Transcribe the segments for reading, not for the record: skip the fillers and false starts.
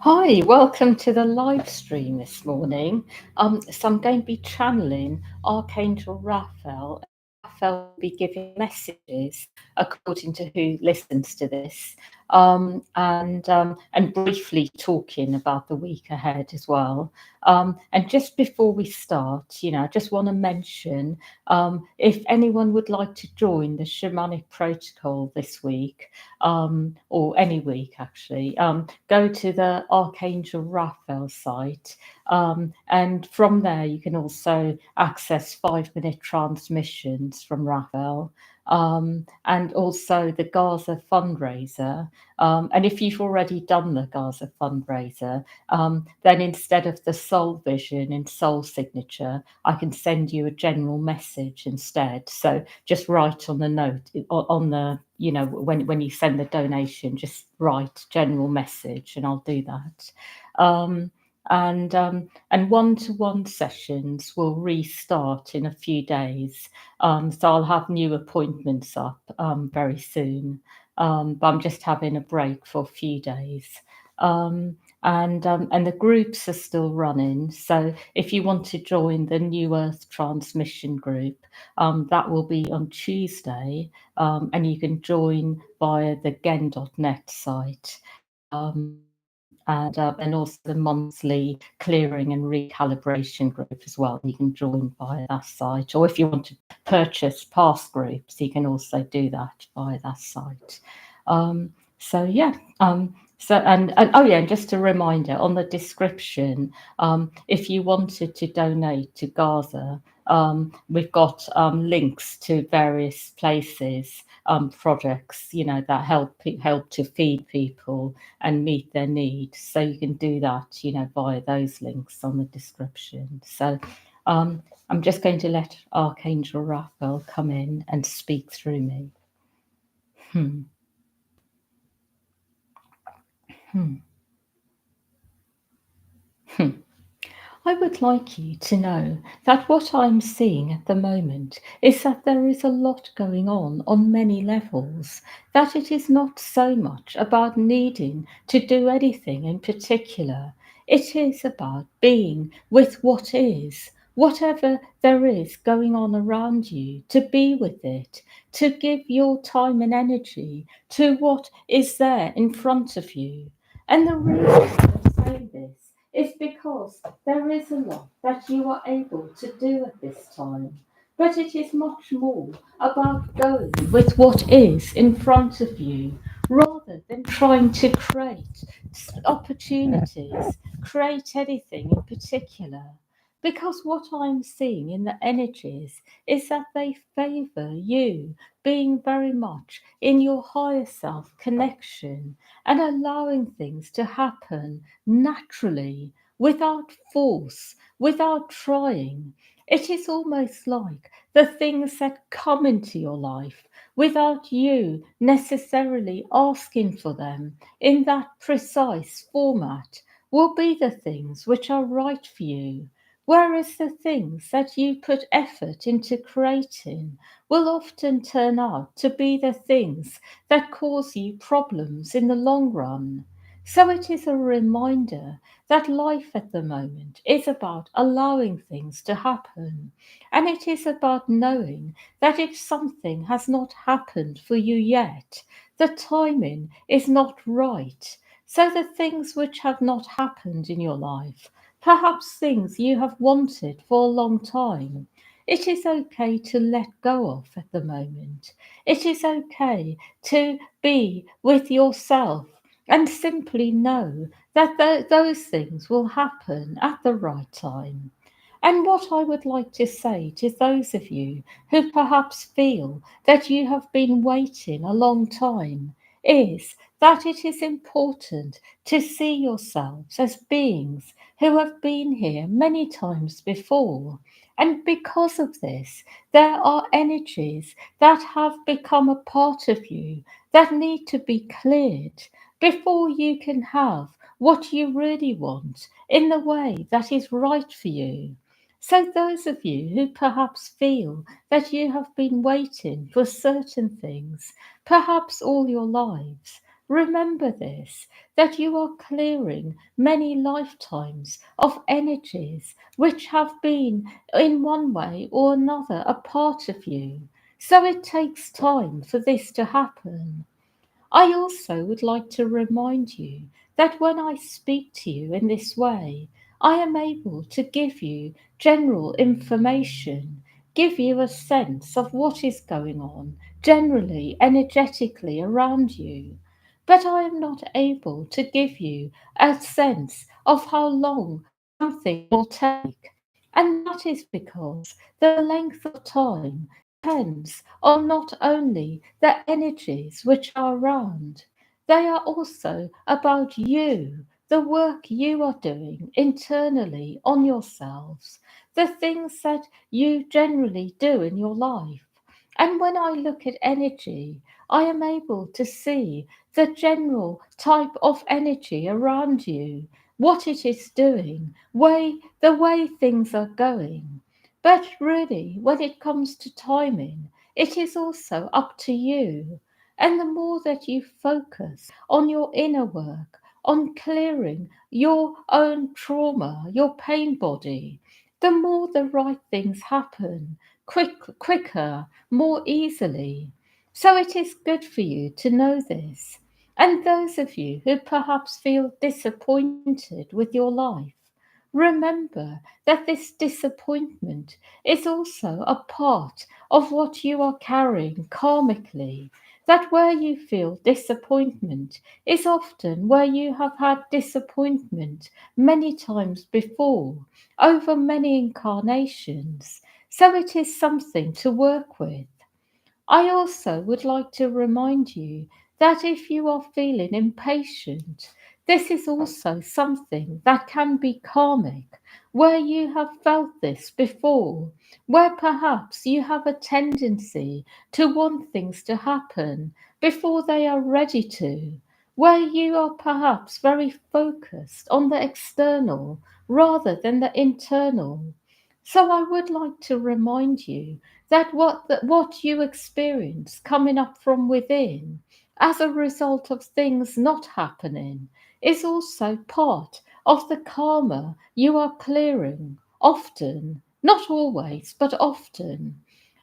Hi, welcome to the live stream this morning. So I'm going to be channeling Archangel Raphael. Raphael will be giving messages according to who listens to this, and briefly talking about the week ahead as well. And just before we start, I just want to mention if anyone would like to join the shamanic protocol this week, or any week actually. Go to the Archangel Raphael site, and from there you can also access 5-minute transmissions from Raphael. And also the Gaza fundraiser. And if you've already done the Gaza fundraiser, then instead of the soul vision and soul signature, I can send you a general message instead. So just write on the note on the when you send the donation, just write general message, and I'll do that. Um, and one-to-one sessions will restart in a few days. So I'll have new appointments up very soon. But I'm just having a break for a few days. And the groups are still running. So if you want to join the New Earth Transmission group, that will be on Tuesday, and you can join via the gen.net site. And also the monthly clearing and recalibration group as well. You can join via that site, or if you want to purchase past groups, you can also do that via that site. So yeah, and oh yeah, and just a reminder on the description, if you wanted to donate to Gaza, we've got links to various places, projects, that help to feed people and meet their needs. So you can do that, via those links on the description. So I'm just going to let Archangel Raphael come in and speak through me. Hmm. Hmm. Hmm. I would like you to know that what I'm seeing at the moment is that there is a lot going on many levels, that it is not so much about needing to do anything in particular. It is about being with what is, whatever there is going on around you, to be with it, to give your time and energy to what is there in front of you. And the reason I say this is because there is a lot that you are able to do at this time, but it is much more about going with what is in front of you rather than trying to create opportunities, create anything in particular. Because what I'm seeing in the energies is that they favor you being very much in your higher self connection and allowing things to happen naturally, without force, without trying. It is almost like the things that come into your life without you necessarily asking for them in that precise format will be the things which are right for you. Whereas the things that you put effort into creating will often turn out to be the things that cause you problems in the long run. So it is a reminder that life at the moment is about allowing things to happen. And it is about knowing that if something has not happened for you yet, the timing is not right. So the things which have not happened in your life, perhaps things you have wanted for a long time, it is okay to let go of at the moment. It is okay to be with yourself and simply know that those things will happen at the right time. And what I would like to say to those of you who perhaps feel that you have been waiting a long time is that it is important to see yourselves as beings who have been here many times before. And because of this, there are energies that have become a part of you that need to be cleared before you can have what you really want in the way that is right for you. So, those of you who perhaps feel that you have been waiting for certain things, perhaps all your lives, remember this, that you are clearing many lifetimes of energies which have been, in one way or another, a part of you. So it takes time for this to happen. I also would like to remind you that when I speak to you in this way, I am able to give you general information, give you a sense of what is going on generally, energetically around you. But I am not able to give you a sense of how long something will take. And that is because the length of time depends on not only the energies which are around, they are also about you, the work you are doing internally on yourselves, the things that you generally do in your life. And when I look at energy, I am able to see the general type of energy around you, what it is doing, the way things are going. But really, when it comes to timing, it is also up to you. And the more that you focus on your inner work, on clearing your own trauma, your pain body, the more the right things happen, quicker, more easily. So it is good for you to know this. And those of you who perhaps feel disappointed with your life, remember that this disappointment is also a part of what you are carrying karmically. That where you feel disappointment is often where you have had disappointment many times before, over many incarnations. So it is something to work with. I also would like to remind you that if you are feeling impatient, this is also something that can be karmic, where you have felt this before, where perhaps you have a tendency to want things to happen before they are ready to, where you are perhaps very focused on the external rather than the internal. So I would like to remind you that what you experience coming up from within as a result of things not happening is also part of the karma you are clearing, often, not always, but often.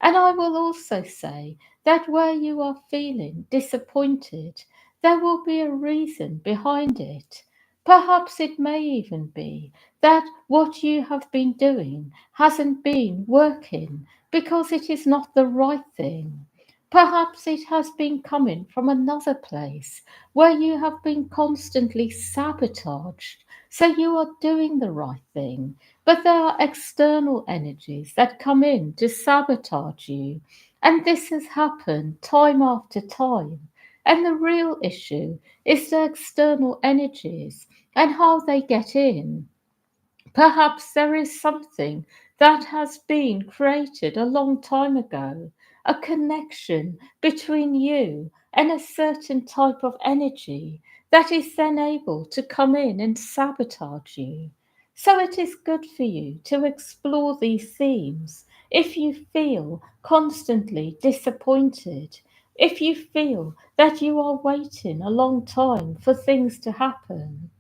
And I will also say that where you are feeling disappointed, there will be a reason behind it. Perhaps it may even be that what you have been doing hasn't been working because it is not the right thing. Perhaps it has been coming from another place where you have been constantly sabotaged. So you are doing the right thing, but there are external energies that come in to sabotage you. And this has happened time after time. And the real issue is the external energies and how they get in. Perhaps there is something that has been created a long time ago, a connection between you and a certain type of energy that is then able to come in and sabotage you. So it is good for you to explore these themes if you feel constantly disappointed, if you feel that you are waiting a long time for things to happen.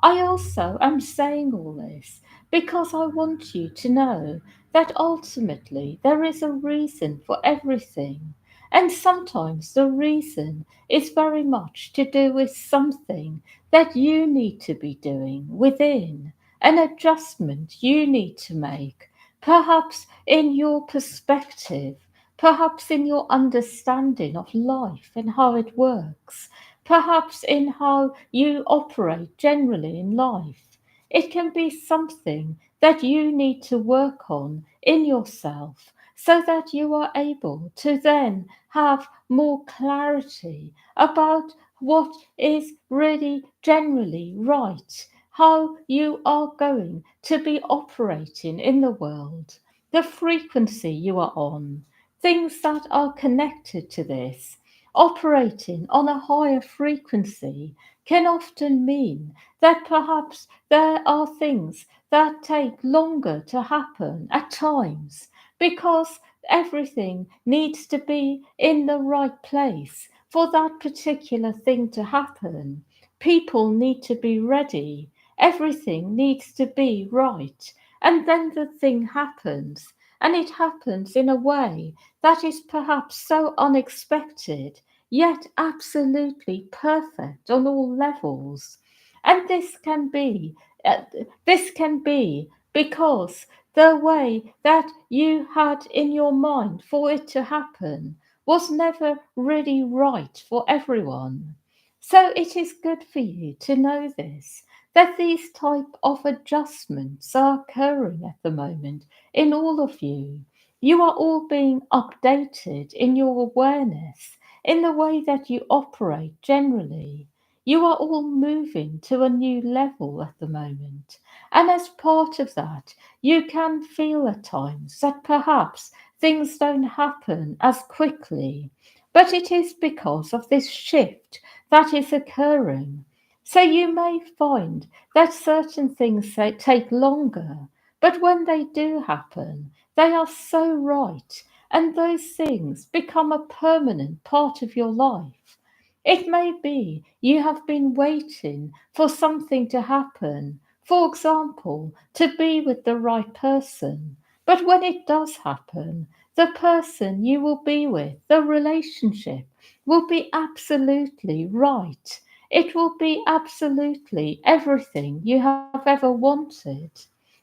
I also am saying all this because I want you to know that ultimately there is a reason for everything. And sometimes the reason is very much to do with something that you need to be doing within, an adjustment you need to make, perhaps in your perspective, perhaps in your understanding of life and how it works, perhaps in how you operate generally in life. It can be something that you need to work on in yourself so that you are able to then have more clarity about what is really generally right, how you are going to be operating in the world, the frequency you are on, things that are connected to this. Operating on a higher frequency can often mean that perhaps there are things that take longer to happen at times because everything needs to be in the right place for that particular thing to happen. People need to be ready. Everything needs to be right. And then the thing happens. And it happens in a way that is perhaps so unexpected, yet absolutely perfect on all levels. And uh, this can be because the way that you had in your mind for it to happen was never really right for everyone. So it is good for you to know this, that these type of adjustments are occurring at the moment in all of you. You are all being updated in your awareness, in the way that you operate generally. You are all moving to a new level at the moment. And as part of that, you can feel at times that perhaps things don't happen as quickly. But it is because of this shift that is occurring. So you may find that certain things take longer, but when they do happen, they are so right, and those things become a permanent part of your life. It may be you have been waiting for something to happen, for example, to be with the right person. But when it does happen, the person you will be with, the relationship, will be absolutely right. It will be absolutely everything you have ever wanted.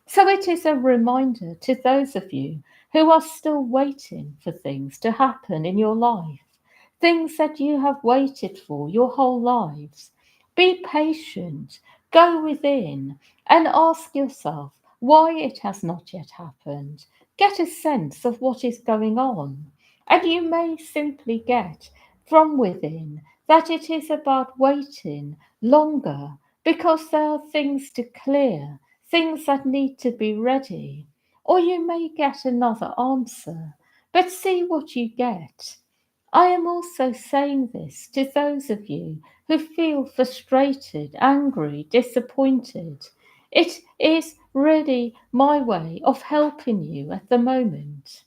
So it is a reminder to those of you who are still waiting for things to happen in your life, things that you have waited for your whole lives. Be patient, go within, and ask yourself why it has not yet happened. Get a sense of what is going on, and you may simply get from within that it is about waiting longer because there are things to clear, things that need to be ready. Or you may get another answer, but see what you get. I am also saying this to those of you who feel frustrated, angry, disappointed. It is really my way of helping you at the moment.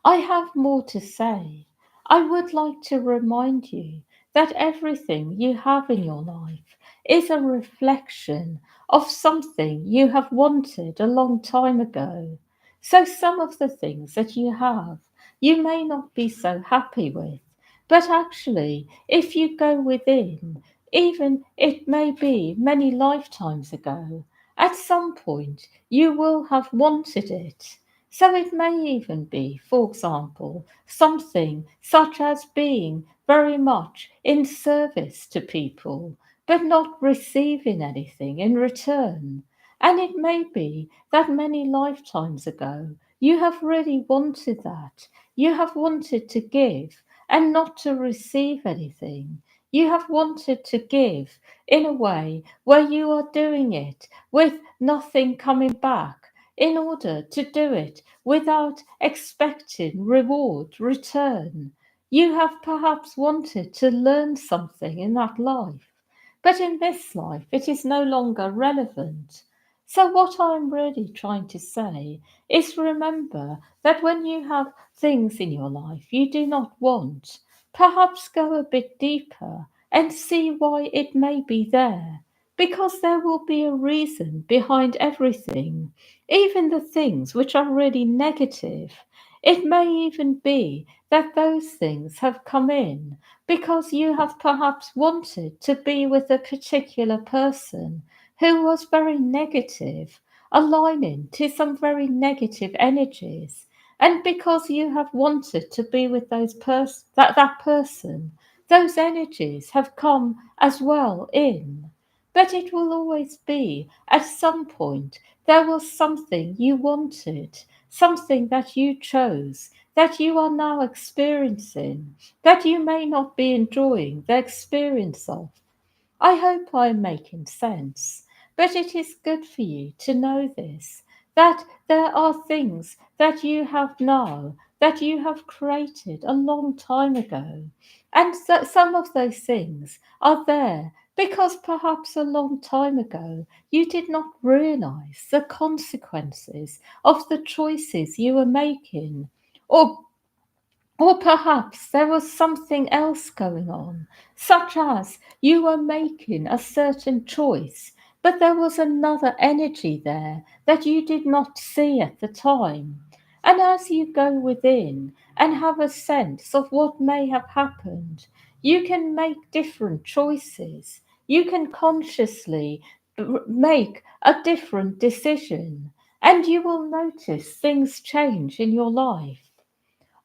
I have more to say. I would like to remind you that everything you have in your life is a reflection of something you have wanted a long time ago. So, some of the things that you have, you may not be so happy with, but actually, if you go within, even it may be many lifetimes ago, at some point you will have wanted it. So it may even be, for example, something such as being very much in service to people, but not receiving anything in return. And it may be that many lifetimes ago you have really wanted that. You have wanted to give and not to receive anything. You have wanted to give in a way where you are doing it with nothing coming back, in order to do it without expecting reward, return. You have perhaps wanted to learn something in that life, but in this life it is no longer relevant. So, what I'm really trying to say is remember that when you have things in your life you do not want, perhaps go a bit deeper and see why it may be there, because there will be a reason behind everything, even the things which are really negative. It may even be that those things have come in because you have perhaps wanted to be with a particular person who was very negative, aligning to some very negative energies. And because you have wanted to be with that person, those energies have come as well in. But it will always be, at some point, there was something you wanted, something that you chose, that you are now experiencing, that you may not be enjoying the experience of. I hope I am making sense, but it is good for you to know this, that there are things that you have now, that you have created a long time ago, and that some of those things are there because perhaps a long time ago you did not realize the consequences of the choices you were making, or Or perhaps there was something else going on, such as you were making a certain choice, but there was another energy there that you did not see at the time. And as you go within and have a sense of what may have happened, you can make different choices. You can consciously make a different decision, and you will notice things change in your life.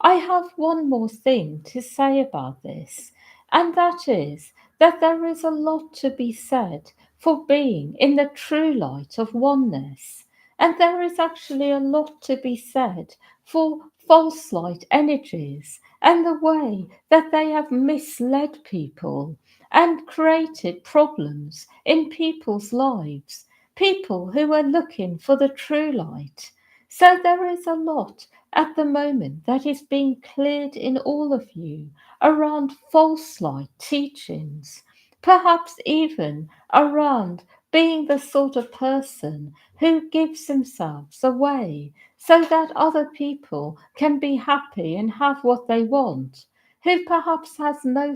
I have one more thing to say about this, and that is that there is a lot to be said for being in the true light of oneness, and there is actually a lot to be said for false light energies and the way that they have misled people and created problems in people's lives, people who are looking for the true light. So there is a lot at the moment that is being cleared in all of you around false light teachings, perhaps even around being the sort of person who gives themselves away so that other people can be happy and have what they want, who perhaps has no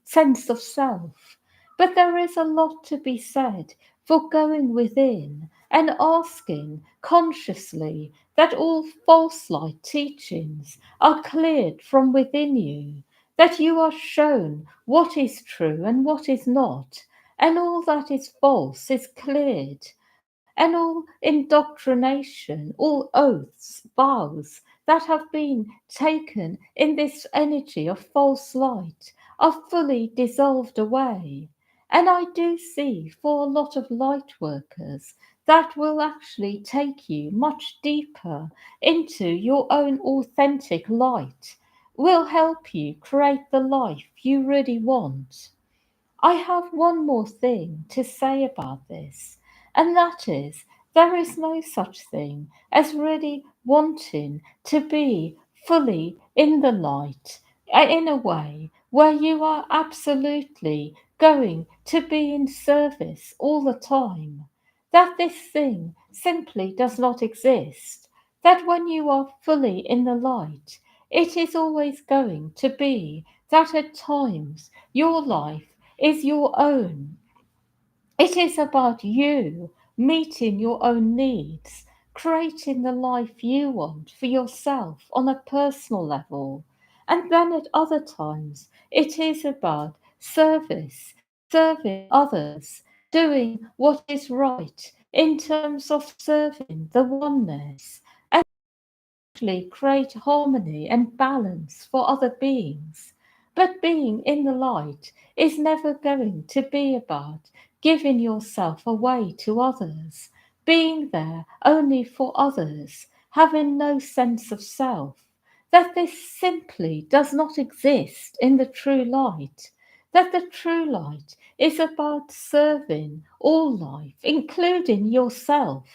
sense of self. But there is a lot to be said for going within and asking consciously that all false light teachings are cleared from within you, that you are shown what is true and what is not, and all that is false is cleared, and all indoctrination, all oaths, vows that have been taken in this energy of false light are fully dissolved away. And I do see for a lot of light workers that will actually take you much deeper into your own authentic light, will help you create the life you really want. I have one more thing to say about this, and that is there is no such thing as really wanting to be fully in the light in a way where you are absolutely going to be in service all the time. That this thing simply does not exist. That when you are fully in the light, it is always going to be that at times your life is your own. It is about you meeting your own needs, creating the life you want for yourself on a personal level. And then at other times, it is about service, serving others, doing what is right in terms of serving the oneness, actually create harmony and balance for other beings. But being in the light is never going to be about giving yourself away to others, being there only for others, having no sense of self. That this simply does not exist in the true light. That the true light is about serving all life, including yourself.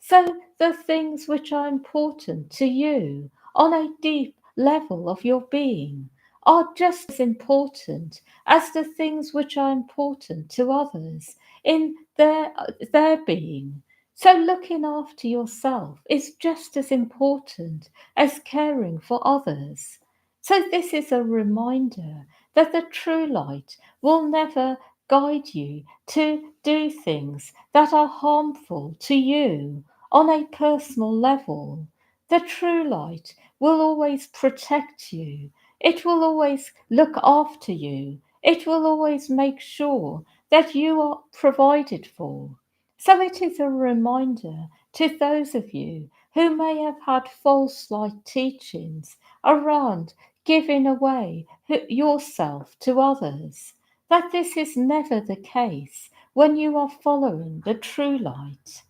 So the things which are important to you on a deep level of your being are just as important as the things which are important to others in their being. So looking after yourself is just as important as caring for others. So this is a reminder that the true light will never guide you to do things that are harmful to you on a personal level. The true light will always protect you. It will always look after you. It will always make sure that you are provided for. So it is a reminder to those of you who may have had false light teachings around giving away yourself to others, that this is never the case when you are following the true light.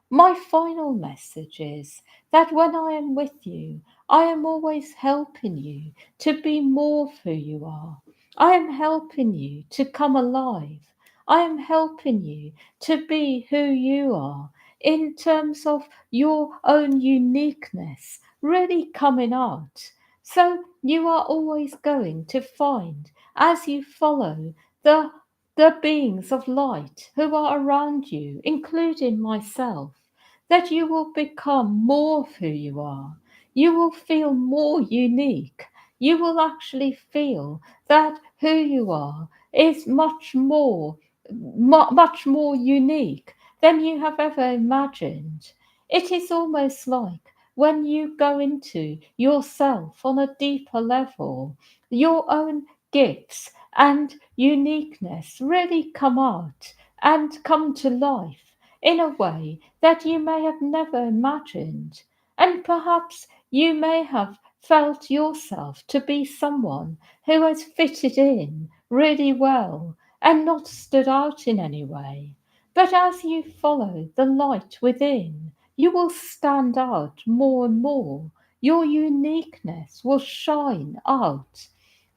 My final message is that when I am with you, I am always helping you to be more of who you are. I am helping you to come alive. I am helping you to be who you are in terms of your own uniqueness really coming out. So you are always going to find as you follow the beings of light who are around you, including myself, that you will become more of who you are. You will feel more unique. you will actually feel that who you are is much more unique than you have ever imagined. It is almost like when you go into yourself on a deeper level, your own gifts and uniqueness really come out and come to life in a way that you may have never imagined. And perhaps you may have felt yourself to be someone who has fitted in really well and not stood out in any way. But as you follow the light within, you will stand out more and more. Your uniqueness will shine out.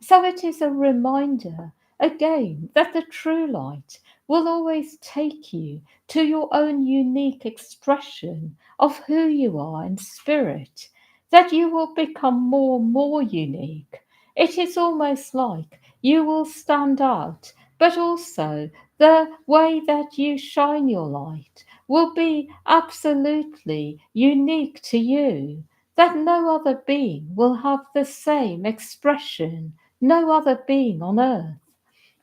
So it is a reminder again that the true light will always take you to your own unique expression of who you are in spirit, that you will become more and more unique. It is almost like you will stand out, but also the way that you shine your light will be absolutely unique to you, that no other being will have the same expression, no other being on earth.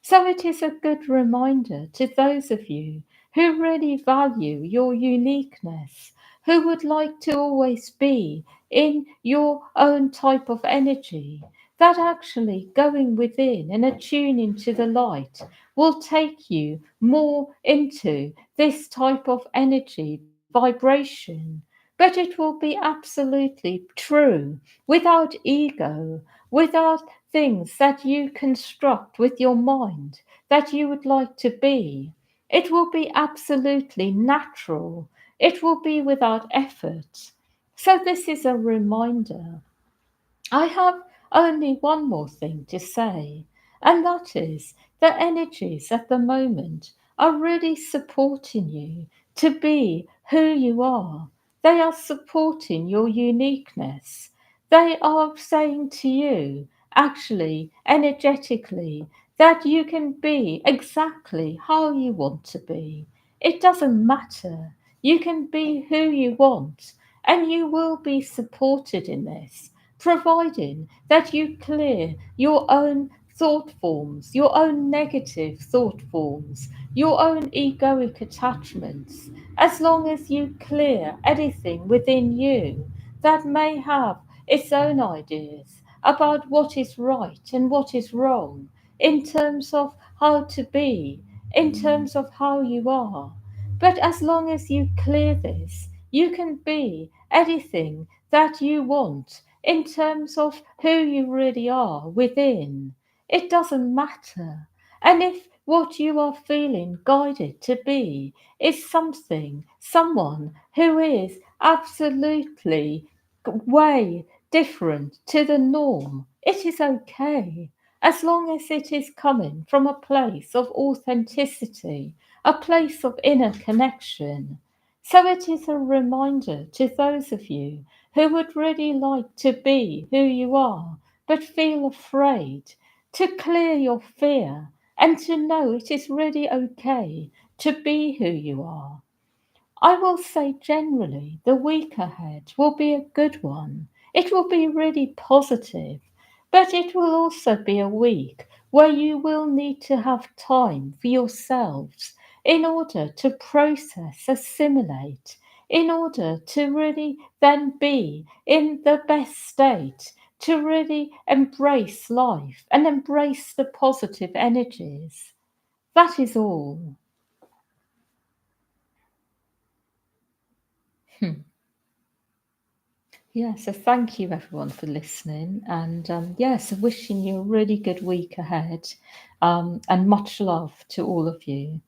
So it is a good reminder to those of you who really value your uniqueness, who would like to always be in your own type of energy, that actually going within and attuning to the light will take you more into this type of energy vibration. But it will be absolutely true, without ego, without things that you construct with your mind that you would like to be. It will be absolutely natural. It will be without effort. So, this is a reminder. I have only one more thing to say, and that is the energies at the moment are really supporting you to be who you are. They are supporting your uniqueness. They are saying to you, actually, energetically, that you can be exactly how you want to be. It doesn't matter. You can be who you want, and you will be supported in this, providing that you clear your own thought forms, your own negative thought forms, your own egoic attachments, as long as you clear anything within you that may have its own ideas about what is right and what is wrong, in terms of how to be, in terms of how you are. But as long as you clear this, you can be anything that you want in terms of who you really are within. It doesn't matter. And if what you are feeling guided to be is someone who is absolutely way different to the norm, it is okay. As long as it is coming from a place of authenticity, a place of inner connection. So it is a reminder to those of you who would really like to be who you are, but feel afraid, to clear your fear and to know it is really okay to be who you are. I will say generally the week ahead will be a good one. It will be really positive, but it will also be a week where you will need to have time for yourselves in order to process, assimilate, in order to really then be in the best state to really embrace life and embrace the positive energies. That is all. Hmm. Yeah, so thank you everyone for listening, and wishing you a really good week ahead, and much love to all of you.